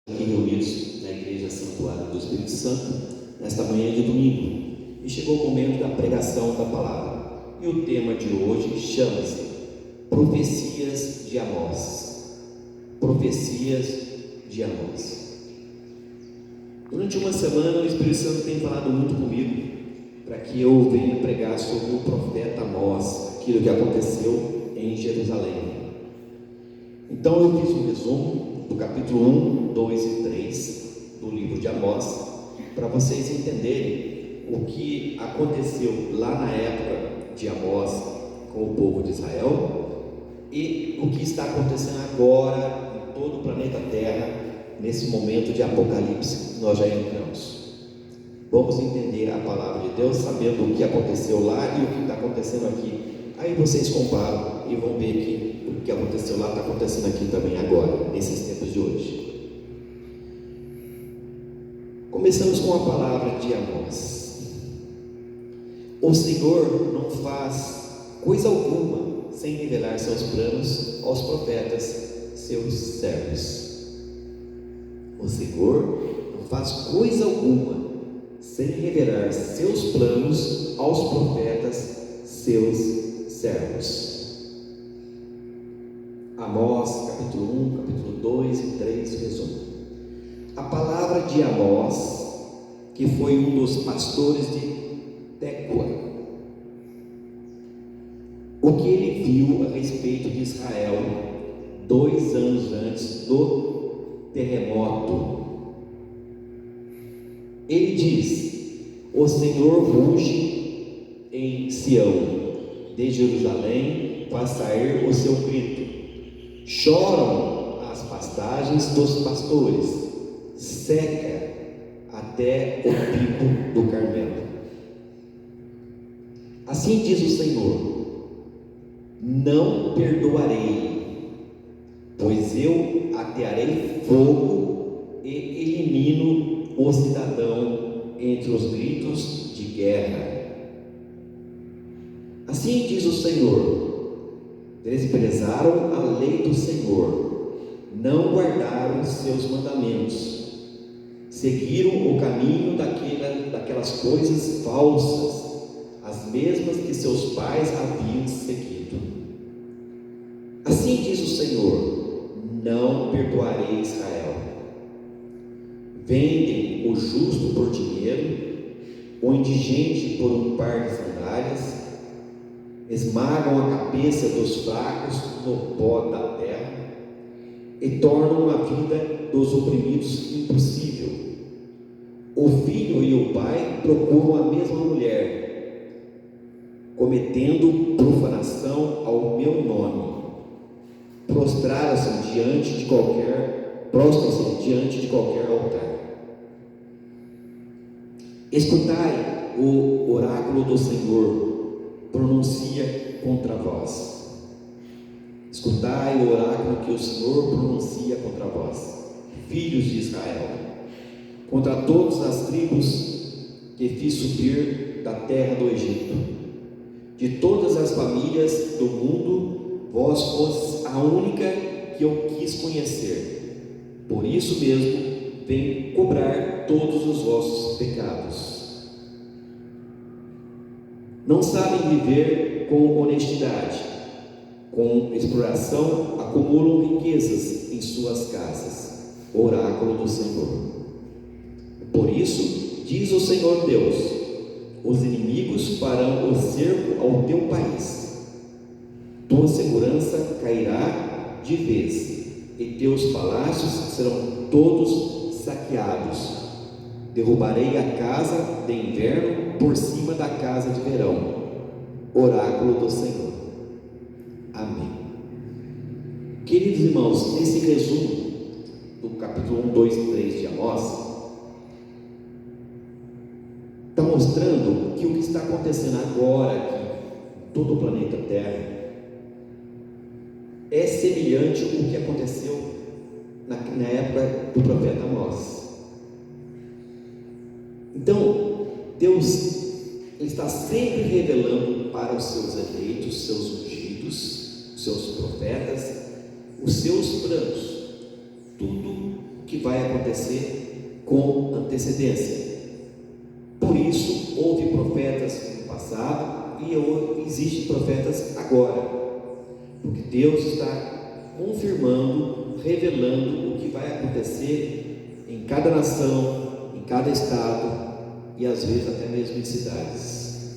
Aqui reunidos na Igreja Santuário do Espírito Santo, nesta manhã de domingo, e chegou o momento da pregação da palavra. E o tema de hoje chama-se Profecias de Amós. Profecias de Amós. Durante uma semana o Espírito Santo tem falado muito comigo para que eu venha pregar sobre o profeta Amós, aquilo que aconteceu em Jerusalém. Então eu fiz um resumo do capítulo 1, 2 e 3 do livro de Amós, para vocês entenderem o que aconteceu lá na época de Amós com o povo de Israel e o que está acontecendo agora em todo o planeta Terra, nesse momento de Apocalipse que nós já entramos. Vamos entender a palavra de Deus, sabendo o que aconteceu lá e o que está acontecendo aqui. Aí vocês comparam e vão ver que o que aconteceu lá está acontecendo aqui também agora, nesses tempos de hoje. Começamos com a palavra de Amós. O Senhor não faz coisa alguma sem revelar seus planos aos profetas, seus servos. O Senhor não faz coisa alguma sem revelar seus planos aos profetas, seus servos. Amós, capítulo 1, capítulo 2 e 3, resumo. A palavra de Amós, que foi um dos pastores de Tecoa. O que ele viu a respeito de Israel 2 anos antes do terremoto. Ele diz: o Senhor ruge em Sião, de Jerusalém faz sair o seu grito. Choram as pastagens dos pastores, seca até o pico do Carmelo. Assim diz o Senhor: não perdoarei, pois eu atearei fogo e elimino o cidadão entre os gritos de guerra. Assim diz o Senhor: desprezaram a lei do Senhor, não guardaram seus mandamentos, seguiram o caminho daquelas coisas falsas, as mesmas que seus pais haviam seguido. Assim diz o Senhor: não perdoarei Israel. Vendem o justo por dinheiro, o indigente por um par de sandálias, esmagam a cabeça dos fracos no pó da terra e tornam a vida dos oprimidos impossível. O filho e o pai procuram a mesma mulher, cometendo profanação ao meu nome. Prostram-se diante de qualquer altar. Escutai o oráculo do Senhor, pronuncia contra vós. Escutai o oráculo que o Senhor pronuncia contra vós, filhos de Israel, contra todas as tribos que fiz subir da terra do Egito. De todas as famílias do mundo, vós fostes a única que eu quis conhecer. Por isso mesmo, venho cobrar todos os vossos pecados. Não sabem viver com honestidade, com exploração acumulam riquezas em suas casas. Oráculo do Senhor. Por isso, diz o Senhor Deus: os inimigos farão o cerco ao teu país, tua segurança cairá de vez, e teus palácios serão todos saqueados. Derrubarei a casa de inverno por cima da casa de verão. Oráculo do Senhor. Amém. Queridos irmãos, nesse resumo do capítulo 1, 2 e 3 de Amós, está mostrando que o que está acontecendo agora aqui em todo o planeta Terra é semelhante ao que aconteceu na época do profeta Amós. Então, Deus está sempre revelando para os seus eleitos, seus ungidos, seus profetas, os seus planos, tudo que vai acontecer com antecedência. Por isso, houve profetas no passado e existem profetas agora, porque Deus está confirmando, revelando o que vai acontecer em cada nação, em cada estado e às vezes até mesmo em cidades,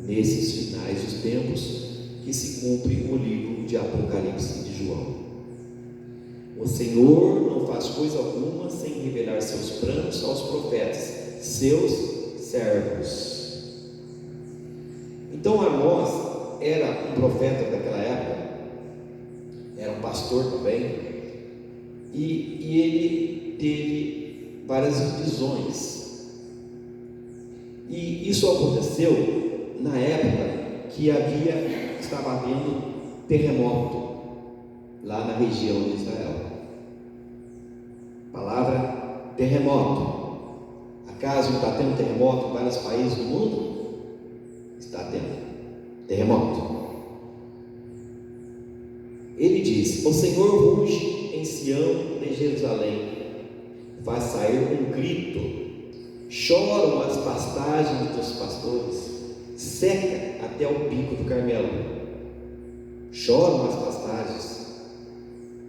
nesses finais dos tempos que se cumpre o livro de Apocalipse de João. O Senhor não faz coisa alguma sem revelar seus planos aos profetas, seus servos. Então Amós era um profeta daquela época, era um pastor também, e ele teve várias visões. E isso aconteceu na época que estava havendo terremoto lá na região de Israel. Palavra terremoto. Acaso não está tendo terremoto em vários países do mundo? Está tendo terremoto. Ele diz: o Senhor ruge em Sião, em Jerusalém, faz sair um grito, choram as pastagens dos pastores, seca até o pico do Carmelo. Choram as pastagens,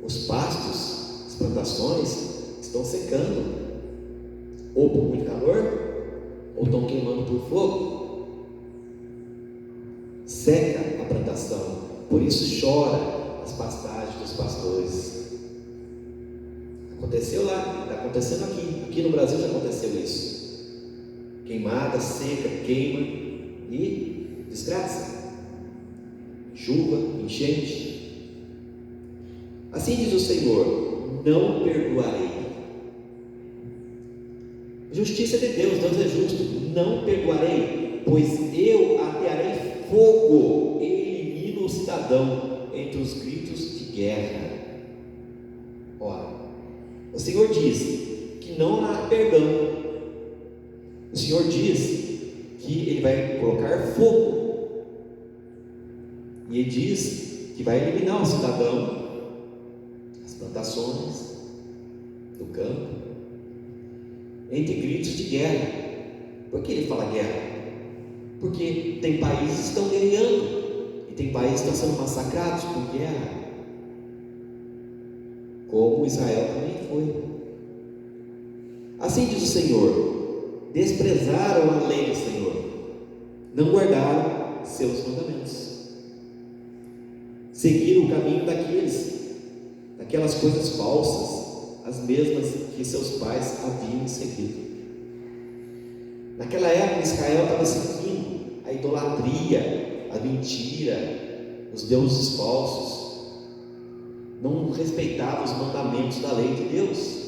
os pastos, as plantações estão secando, ou por muito calor, ou estão queimando por fogo. Seca a plantação, por isso chora as pastagens dos pastores. Aconteceu lá, está acontecendo aqui no Brasil já aconteceu isso. Queimada, seca, queima e desgraça. Chuva, enchente. Assim diz o Senhor: não perdoarei. Justiça de Deus, Deus é justo. Não perdoarei, pois eu atearei fogo e elimino o cidadão entre os gritos de guerra. Ora, o Senhor diz que não há perdão. O Senhor diz que Ele vai colocar fogo. E Ele diz que vai eliminar o cidadão, as plantações do campo, entre gritos de guerra. Por que Ele fala guerra? Porque tem países que estão guerreando, e tem países que estão sendo massacrados por guerra, como Israel também foi. Assim diz o Senhor: desprezaram a lei do Senhor, não guardaram seus mandamentos, seguiram o caminho daquelas coisas falsas, as mesmas que seus pais haviam seguido. Naquela época Israel estava seguindo a idolatria, a mentira, os deuses falsos, não respeitava os mandamentos da lei de Deus.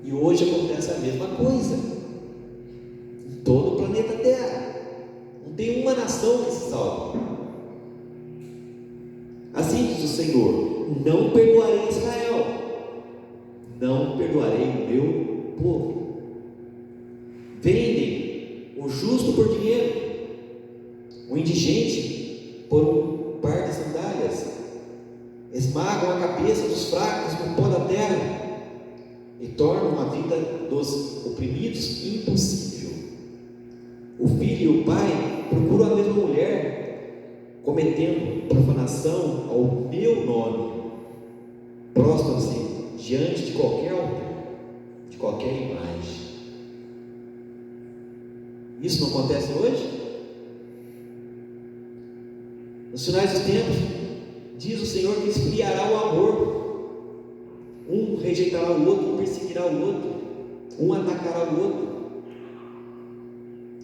E hoje acontece a mesma coisa em todo o planeta Terra. Não tem uma nação que se salve. Assim diz o Senhor: não perdoarei Israel, não perdoarei o meu povo. Vendem o justo por dinheiro, o indigente por um par de sandálias, esmagam a cabeça dos fracos no pó da terra e tornam a vida dos oprimidos impossível. O filho e o pai procuram a mesma mulher, cometendo profanação ao meu nome, prostram-se diante de qualquer altar, de qualquer imagem. Isso não acontece hoje? Nos finais dos tempos, diz o Senhor que esfriará o amor. Um rejeitará o outro, um perseguirá o outro, um atacará o outro.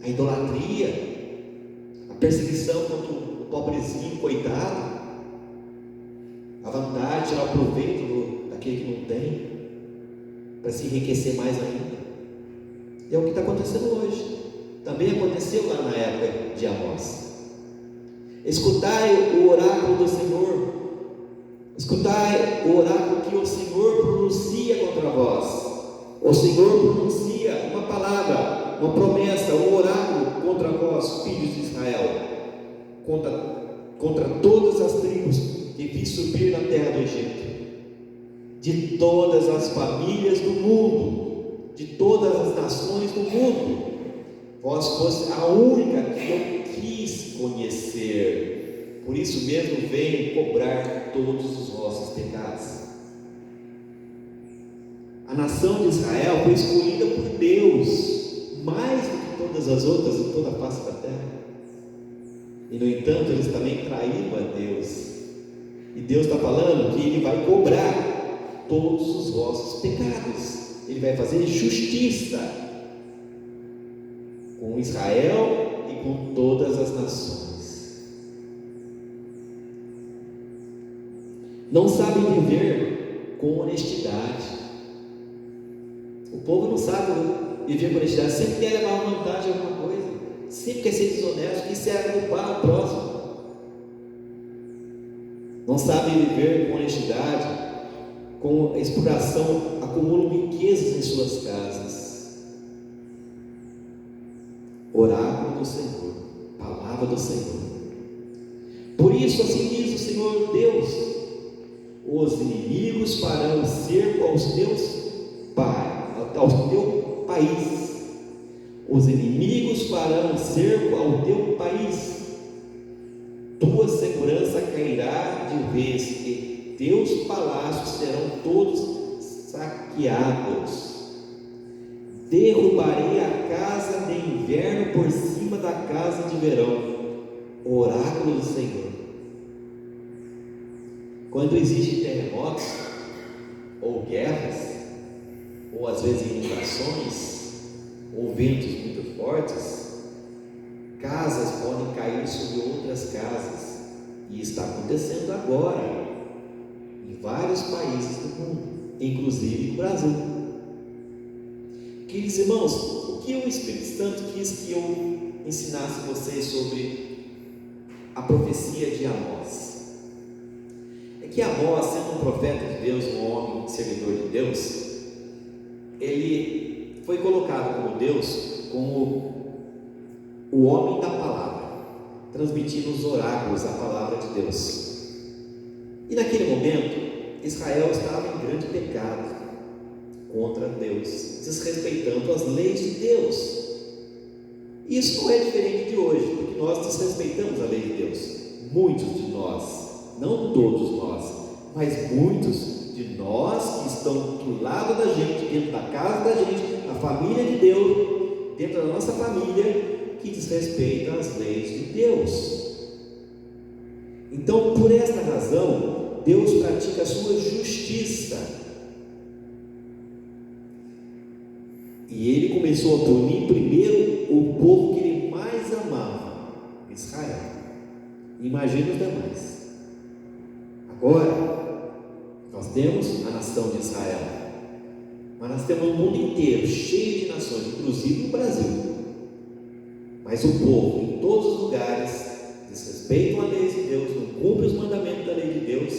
A idolatria, a perseguição contra o pobrezinho, coitado, a vontade de tirar o proveito daquele que não tem, para se enriquecer mais ainda. É o que está acontecendo hoje. Também aconteceu lá na época de Amós. Escutai o oráculo do Senhor, escutai o oráculo que o Senhor pronuncia contra vós. O Senhor pronuncia uma palavra, uma promessa, um oráculo contra vós, filhos de Israel, contra todas as tribos que vi subir na terra do Egito. de todas as famílias do mundo, de todas as nações do mundo. Vós foste a única que eu quis conhecer, por isso mesmo venho cobrar todos os vossos pecados. A nação de Israel foi escolhida por Deus, mais do que todas as outras em toda a face da terra. E no entanto, eles também traíram a Deus. E Deus está falando que Ele vai cobrar todos os vossos pecados. Ele vai fazer justiça com Israel e com todas as nações. Não sabem viver com honestidade. O povo não sabe viver com honestidade, sempre quer levar uma vantagem a alguma coisa, sempre quer ser desonesto, quer se agrupar ao próximo. Não sabem viver com honestidade, com exploração, acumulam riquezas em suas casas. Oráculo do Senhor, palavra do Senhor. Por isso, assim diz o Senhor Deus: os inimigos farão cerco aos ao teu país. Os inimigos farão cerco ao teu país. Tua segurança cairá de vez e teus palácios serão todos saqueados. Derrubarei a casa de inverno por cima da casa de verão. Oráculo do Senhor. Quando existem terremotos ou guerras, ou às vezes inundações, ou ventos muito fortes, casas podem cair sobre outras casas, e está acontecendo agora em vários países do mundo, inclusive no Brasil. Queridos irmãos, o que o Espírito Santo quis que eu ensinasse vocês sobre a profecia de Amós? É que Amós, sendo um profeta de Deus, um homem, um servidor de Deus, ele foi colocado como Deus, como o homem da palavra, transmitindo os oráculos, a palavra de Deus. E naquele momento, Israel estava em grande pecado contra Deus, desrespeitando as leis de Deus. Isso não é diferente de hoje, porque nós desrespeitamos a lei de Deus. Muitos de nós, não todos nós, mas muitos de nós que estão do lado da gente, dentro da casa da gente, na família de Deus, dentro da nossa família, que desrespeitam as leis de Deus. Então, por esta razão, Deus pratica a sua justiça. E Ele começou a punir primeiro o povo que Ele mais amava, Israel. Imagina os demais. Agora, nós temos a nação de Israel, mas nós temos o mundo inteiro cheio de nações, inclusive o Brasil. Mas o povo, em todos os lugares, desrespeitam a lei de Deus, não cumprem os mandamentos da lei de Deus,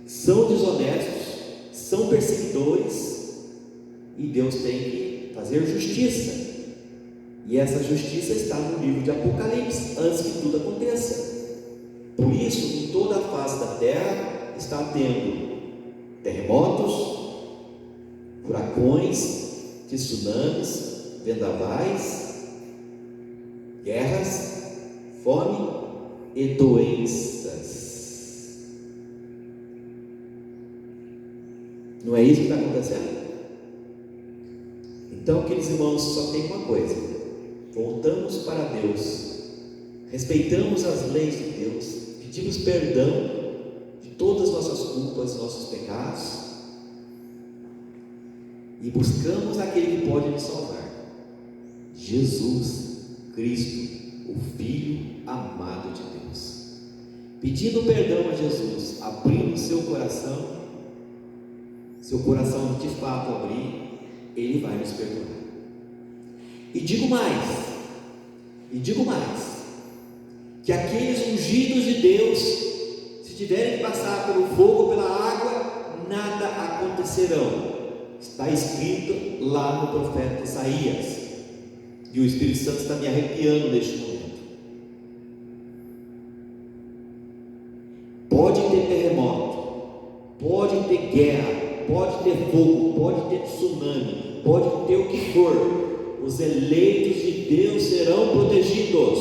são desonestos, são perseguidores, e Deus tem que fazer justiça. E essa justiça está no livro de Apocalipse, antes que tudo aconteça. Por isso, em toda a face da terra está tendo terremotos, furacões, tsunamis, vendavais, guerras, fome e doenças. Não é isso que está acontecendo? Então, queridos irmãos, só tem uma coisa: voltamos para Deus, respeitamos as leis de Deus, pedimos perdão de todas as nossas culpas, nossos pecados, e buscamos aquele que pode nos salvar, Jesus Cristo, o Filho amado de Deus, pedindo perdão a Jesus, abrindo seu coração de fato abrir, Ele vai nos perdoar. E digo mais, que aqueles ungidos de Deus, se tiverem que passar pelo fogo ou pela água, nada acontecerão. Está escrito lá no profeta Isaías, e o Espírito Santo está me arrepiando neste momento. Pode ter terremoto, pode ter guerra, ter fogo, pode ter tsunami, pode ter o que for, os eleitos de Deus serão protegidos,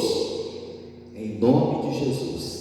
em nome de Jesus.